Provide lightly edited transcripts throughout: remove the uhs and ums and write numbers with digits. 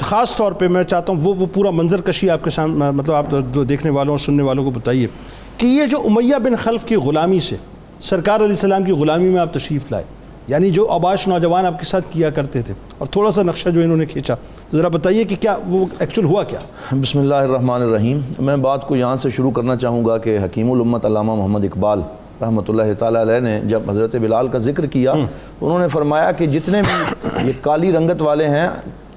خاص طور پہ میں چاہتا ہوں وہ پورا منظر کشی آپ کے سامنے، مطلب آپ دیکھنے والوں اور سننے والوں کو بتائیے کہ یہ جو امیہ بن خلف کی غلامی سے سرکار علیہ السلام کی غلامی میں آپ تشریف لائے، یعنی جو اوباش نوجوان آپ کے ساتھ کیا کرتے تھے، اور تھوڑا سا نقشہ جو انہوں نے کھینچا، ذرا بتائیے کہ کیا وہ ایکچول ہوا کیا؟ بسم اللہ الرحمن الرحیم۔ میں بات کو یہاں سے شروع کرنا چاہوں گا کہ حکیم الامت علامہ محمد اقبال رحمۃ اللہ تعالیٰ علیہ نے جب حضرت بلال کا ذکر کیا، انہوں نے فرمایا کہ جتنے بھی یہ کالی رنگت والے ہیں،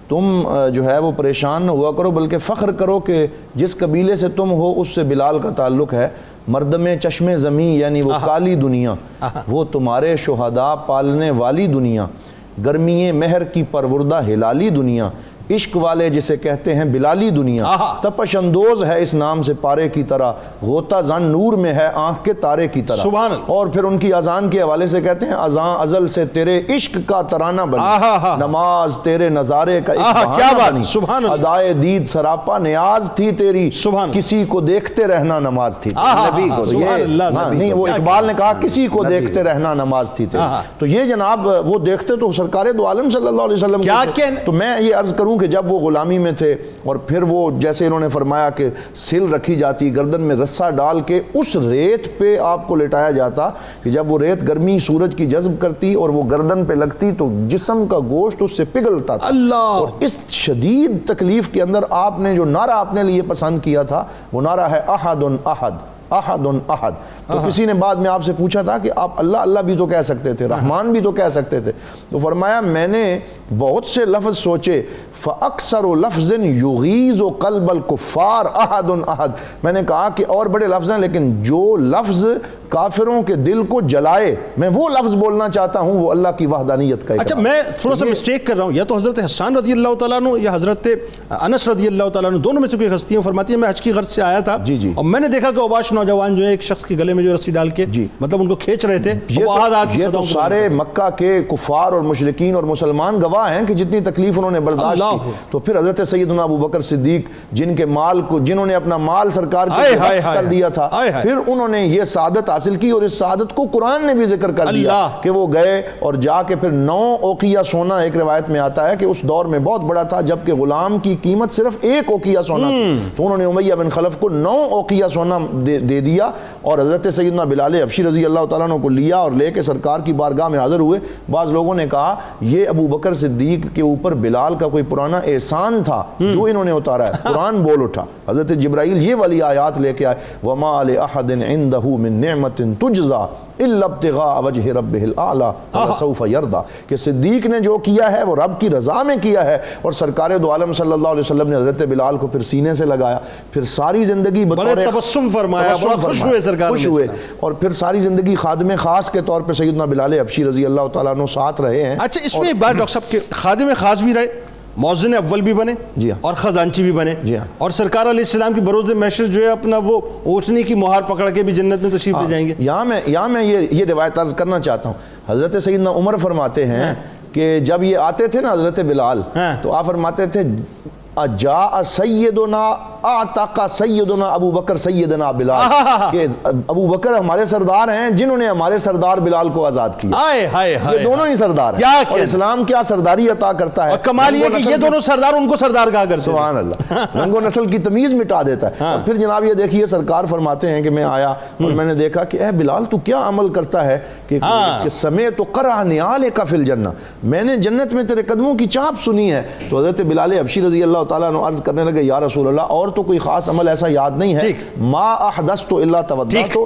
تم جو ہے وہ پریشان نہ ہوا کرو، بلکہ فخر کرو کہ جس قبیلے سے تم ہو اس سے بلال کا تعلق ہے۔ مردم چشم زمین یعنی وہ کالی دنیا، وہ تمہارے شہداء پالنے والی دنیا، گرمی مہر کی پروردہ ہلالی دنیا، عشق والے جسے کہتے ہیں بلالی دنیا، تپش اندوز ہے اس نام سے پارے کی طرح، غوطہ زن نور میں ہے آنکھ کے تارے کی طرح۔ سبحان اللہ۔ اور پھر ان کی اذان کے حوالے سے کہتے ہیں اذان ازل سے تیرے عشق کا ترانہ بنی، نماز تیرے نظارے کا ایک بہانہ بنی، سبحان اللہ، ادائے دید سراپا نیاز تھی تیری، کسی کو دیکھتے رہنا نماز تھی نبی کو، نہیں وہ اقبال نے کہا کسی کو دیکھتے رہنا نماز تھی تیری۔ تو یہ جناب وہ دیکھتے تو سرکار دو عالم صلی اللہ علیہ وسلم، تو میں یہ عرض کروں کہ جب وہ غلامی میں تھے اور پھر وہ جیسے انہوں نے فرمایا کہ سل رکھی جاتی، گردن میں رسہ ڈال کے اس ریت پہ آپ کو لٹایا جاتا کہ جب وہ ریت گرمی سورج کی جذب کرتی اور وہ گردن پہ لگتی تو جسم کا گوشت اس سے پگھلتا تھا۔ اور اس شدید تکلیف کے اندر آپ نے جو نعرہ اپنے لیے پسند کیا تھا وہ نعرہ ہے احد احد احد احد۔ تو کسی نے بعد میں آپ سے پوچھا تھا کہ آپ اللہ اللہ بھی تو کہہ سکتے تھے، رحمان بھی تو کہہ سکتے تھے، تو فرمایا میں نے بہت سے لفظ سوچے، فَأَكْثَرُ لَفْظٍ يُغِيظُ قَلْبَ الْكُفَّارِ أَحَدٌ أَحَدٌ، میں نے کہا کہ اور بڑے لفظ ہیں لیکن جو لفظ کافروں کے دل کو جلائے میں وہ لفظ بولنا چاہتا ہوں، وہ اللہ کی وحدانیت کا۔ اچھا میں تھوڑا سا مسٹیک کر رہا ہوں، یا تو حضرت حسان رضی اللہ تعالیٰ عنہ یا حضرت انس رضی اللہ تعالیٰ عنہ، دونوں میں سے کوئی ہستیاں فرماتی ہیں میں حج کی غرض سے آیا تھا اور میں نے دیکھا کہ اوباش نوجوان جو ہے ایک شخص کے گلے میں جو رسی ڈال کے مطلب ان کو کھینچ رہے تھے۔ یہ تو سارے مکہ کے کفار اور مشرکین اور مسلمان گواہ ہیں کہ جتنی تکلیف انہوں نے برداشت کی۔ تو پھر حضرت سیدنا ابو بکر صدیق جن کے مال کو، جنہوں نے اپنا مال سرکار کے وقف کر دیا تھا، پھر انہوں نے یہ سعادت حاصل کی اور اس سعادت کو قرآن نے بھی ذکر کر دیا کہ وہ گئے اور جا کے پھر 9 اوقیہ سونا، ایک روایت میں آتا ہے کہ اس دور میں بہت بڑا تھا جبکہ غلام کی قیمت صرف 1 اوقیہ سونا تھی، تو انہوں نے امیہ بن خلف کو 9 اوقیہ سونا دے دیا اور حضرت سیدنا بلال حبشی رضی اللہ تعالیٰ عنہ کو لیا اور لے کے سرکار کی بارگاہ میں حاضر ہوئے۔ بعض لوگوں نے کہا یہ ابو بکر صدیق کے اوپر بلال کا کوئی پرانا احسان تھا جو انہوں نے اتارا ہے، قرآن بول اٹھا، حضرت جبرائیل یہ والی آیات لے کے آئے، وَمَا لِأَحَدٍ عِنْدَهُ مِن نِعْمَةٍ تُجْزَى إِلَّا ابْتِغَاءَ وَجْهِ رَبِّهِ الْأَعْلَى وَسَوْفَ يَرْضَى، کہ صدیق نے جو کیا ہے وہ رب کی رضا میں کیا ہے۔ اور سرکار دو عالم صلی اللہ علیہ وسلم نے حضرت بلال کو پھر سینے سے لگایا، پھر ساری زندگی بڑے تبسم فرمایا، بڑا خوش ہوئے سرکار، خوش ہوئے، اور پھر ساری زندگی خادم خاص کے طور پہ سیدنا بلال حبشی رضی اللہ تعالیٰ عنہ ساتھ رہے ہیں۔ اچھا اس میں ایک بات ڈاکٹر صاحب کے خادم خاص بھی رہے، مؤذن اول بھی بنے اور خزانچی بھی بنے، اور سرکار علیہ السلام کی بروز محشر جو ہے اپنا وہ اونچنی کی مہار پکڑ کے بھی جنت میں تشریف لے جائیں گے۔ یہاں میں یہ روایت عرض کرنا چاہتا ہوں، حضرت سیدنا عمر فرماتے ہیں کہ جب یہ آتے تھے نا حضرت بلال تو آپ فرماتے تھے اجاء سیدنا اعتق سیدنا ابو بکر سیدنا بلال، کہ ابو بکر ہمارے سردار ہیں جنہوں نے ہمارے سردار بلال کو آزاد کیا۔ یہ دونوں ہی سردار ہیں اور اسلام کیا سرداری عطا کرتا ہے، اور کمال یہ کہ یہ دونوں سردار ان کو سردار کہا کرتے ہیں، سبحان اللہ، رنگ و نسل کی تمیز مٹا دیتا ہے۔ اور پھر جناب یہ دیکھیے سرکار فرماتے ہیں کہ میں آیا اور میں نے دیکھا کہ اے بلال تو کیا عمل کرتا ہے کہ سمعت قرع نعالک فی الجنہ، میں نے جنت میں تیرے قدموں کی چاپ سنی ہے۔ تو حضرت بلال حبشی رضی اللہ تعالیٰ عنہ عرض کرنے لگے یا رسول اللہ اور تو کوئی خاص عمل ایسا یاد نہیں ہے، ما احدثت الا توضأت،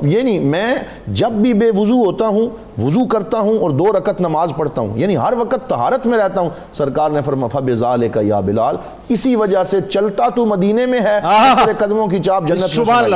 یہ نہیں میں جب بھی بے وضو ہوتا ہوں وضو کرتا ہوں اور 2 رکعت نماز پڑھتا ہوں، یعنی ہر وقت طہارت میں رہتا ہوں۔ سرکار نے فرمایا فبذالک یا بلال، اسی وجہ سے چلتا تو مدینے میں ہے، تیرے قدموں کی چاپ جنت میں۔